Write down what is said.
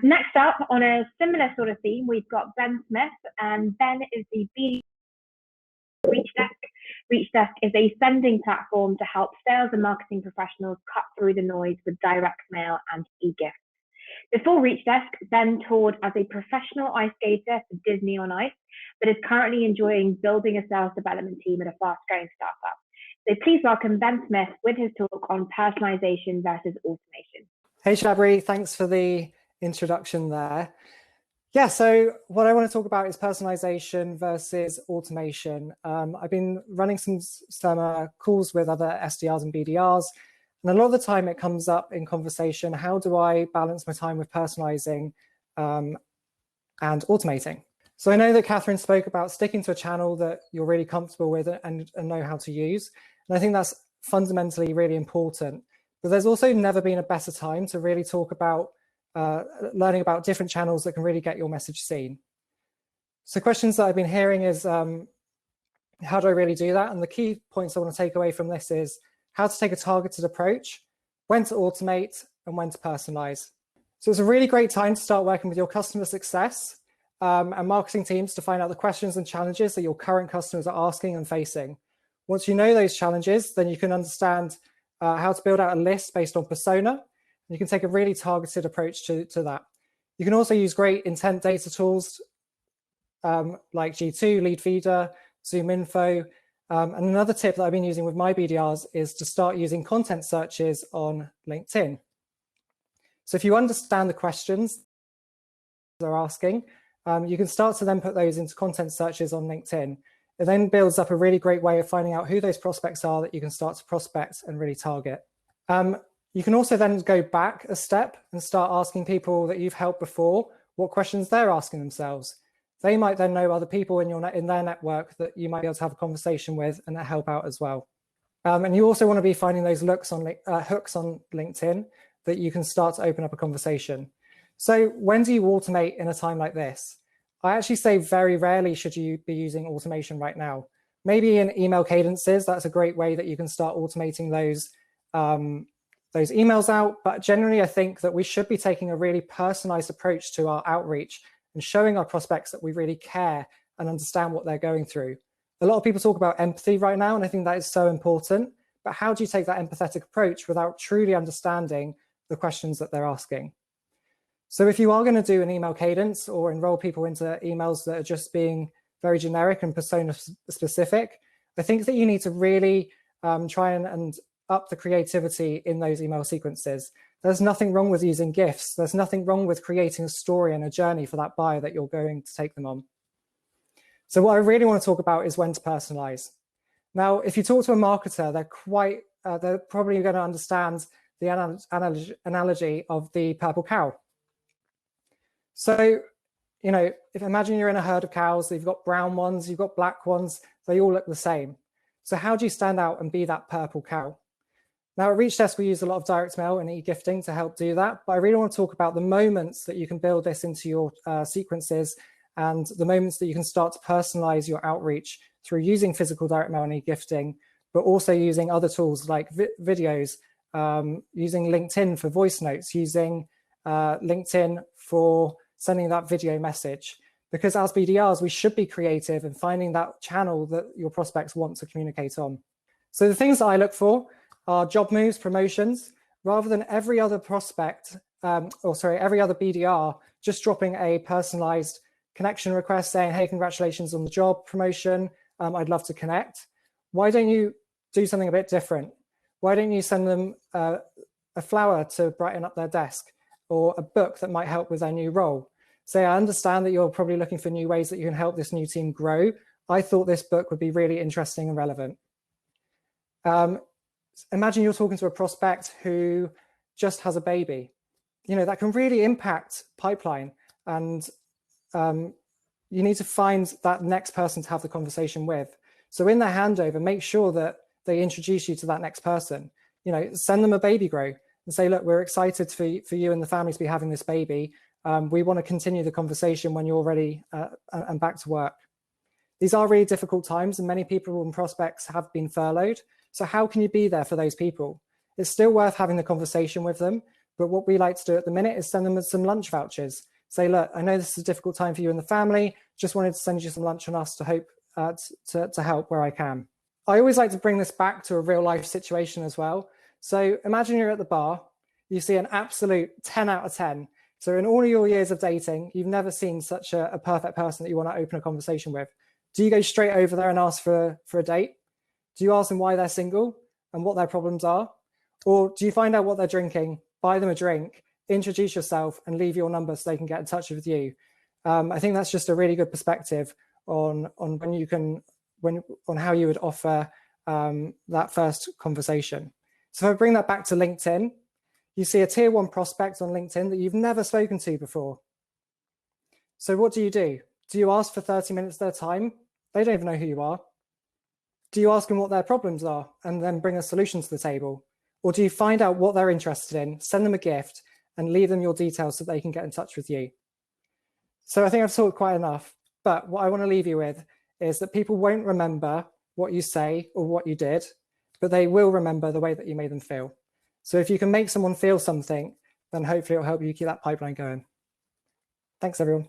Next up, on a similar sort of theme, we've got Ben Smith, and Ben is the BDR Reachdesk. Reachdesk is a sending platform to help sales and marketing professionals cut through the noise with direct mail and e-gifts. Before Reachdesk, Ben toured as a professional ice skater for Disney on Ice, but is currently enjoying building a sales development team at a fast-growing startup. So please welcome Ben Smith with his talk on personalization versus automation. Hey, Shabri, thanks for the introduction there. Yeah, so what I want to talk about is personalization versus automation. I've been running some calls with other SDRs and BDRs, and a lot of the time it comes up in conversation, how do I balance my time with personalizing and automating? So I know that Catherine spoke about sticking to a channel that you're really comfortable with and know how to use. And I think that's fundamentally really important. But there's also never been a better time to really talk about learning about different channels that can really get your message seen. So questions that I've been hearing is, how do I really do that? And the key points I want to take away from this is how to take a targeted approach, when to automate, and when to personalize. So it's a really great time to start working with your customer success and marketing teams to find out the questions and challenges that your current customers are asking and facing. Once you know those challenges, then you can understand how to build out a list based on persona. You can take a really targeted approach to that. You can also use great intent data tools like G2, Leadfeeder, ZoomInfo. And another tip that I've been using with my BDRs is to start using content searches on LinkedIn. So if you understand the questions they're asking, you can start to then put those into content searches on LinkedIn. It then builds up a really great way of finding out who those prospects are that you can start to prospect and really target. You can also then go back a step and start asking people that you've helped before what questions they're asking themselves. They might then know other people in their network that you might be able to have a conversation with and that help out as well. And you also want to be finding those hooks on LinkedIn that you can start to open up a conversation. So when do you automate in a time like this? I actually say very rarely should you be using automation right now. Maybe in email cadences, that's a great way that you can start automating those emails out. But generally, I think that we should be taking a really personalized approach to our outreach and showing our prospects that we really care and understand what they're going through. A lot of people talk about empathy right now, and I think that is so important. But how do you take that empathetic approach without truly understanding the questions that they're asking? So if you are going to do an email cadence or enroll people into emails that are just being very generic and persona specific, I think that you need to really try and up the creativity in those email sequences. There's nothing wrong with using GIFs. There's nothing wrong with creating a story and a journey for that buyer that you're going to take them on. So what I really want to talk about is when to personalize. Now, if you talk to a marketer, they're probably going to understand the analogy of the purple cow. So, imagine you're in a herd of cows, you've got brown ones, you've got black ones, they all look the same. So how do you stand out and be that purple cow? Now at Reachdesk, we use a lot of direct mail and e-gifting to help do that, but I really want to talk about the moments that you can build this into your sequences and the moments that you can start to personalize your outreach through using physical direct mail and e-gifting, but also using other tools like videos, using LinkedIn for voice notes, using LinkedIn for sending that video message. Because as BDRs, we should be creative in finding that channel that your prospects want to communicate on. So the things that I look for are job moves, promotions, rather than every other prospect, every other BDR just dropping a personalized connection request saying, hey, congratulations on the job promotion, I'd love to connect. Why don't you do something a bit different? Why don't you send them a flower to brighten up their desk or a book that might help with their new role? Say, I understand that you're probably looking for new ways that you can help this new team grow. I thought this book would be really interesting and relevant. Imagine you're talking to a prospect who just has a baby. That can really impact pipeline, and you need to find that next person to have the conversation with. So in their handover, make sure that they introduce you to that next person. Send them a baby grow and say, look, we're excited for you and the family to be having this baby. We want to continue the conversation when you're ready and back to work. These are really difficult times, and many people and prospects have been furloughed. So how can you be there for those people? It's still worth having the conversation with them, But what we like to do at the minute is send them some lunch vouchers. Say, look, I know this is a difficult time for you and the family. Just wanted to send you some lunch on us to hope to help where I can. I always like to bring this back to a real life situation as well. So imagine you're at the bar, you see an absolute 10 out of 10. So in all of your years of dating, you've never seen such a perfect person that you want to open a conversation with. Do you go straight over there and ask for a date? Do you ask them why they're single and what their problems are? Or do you find out what they're drinking, buy them a drink, introduce yourself and leave your number so they can get in touch with you? I think that's just a really good perspective on how you would offer that first conversation. So if I bring that back to LinkedIn, you see a tier 1 prospect on LinkedIn that you've never spoken to before. So what do? Do you ask for 30 minutes of their time? They don't even know who you are. Do you ask them what their problems are and then bring a solution to the table? Or do you find out what they're interested in, send them a gift and leave them your details so they can get in touch with you? So I think I've talked quite enough, but what I want to leave you with is that people won't remember what you say or what you did, but they will remember the way that you made them feel. So if you can make someone feel something, then hopefully it'll help you keep that pipeline going. Thanks, everyone.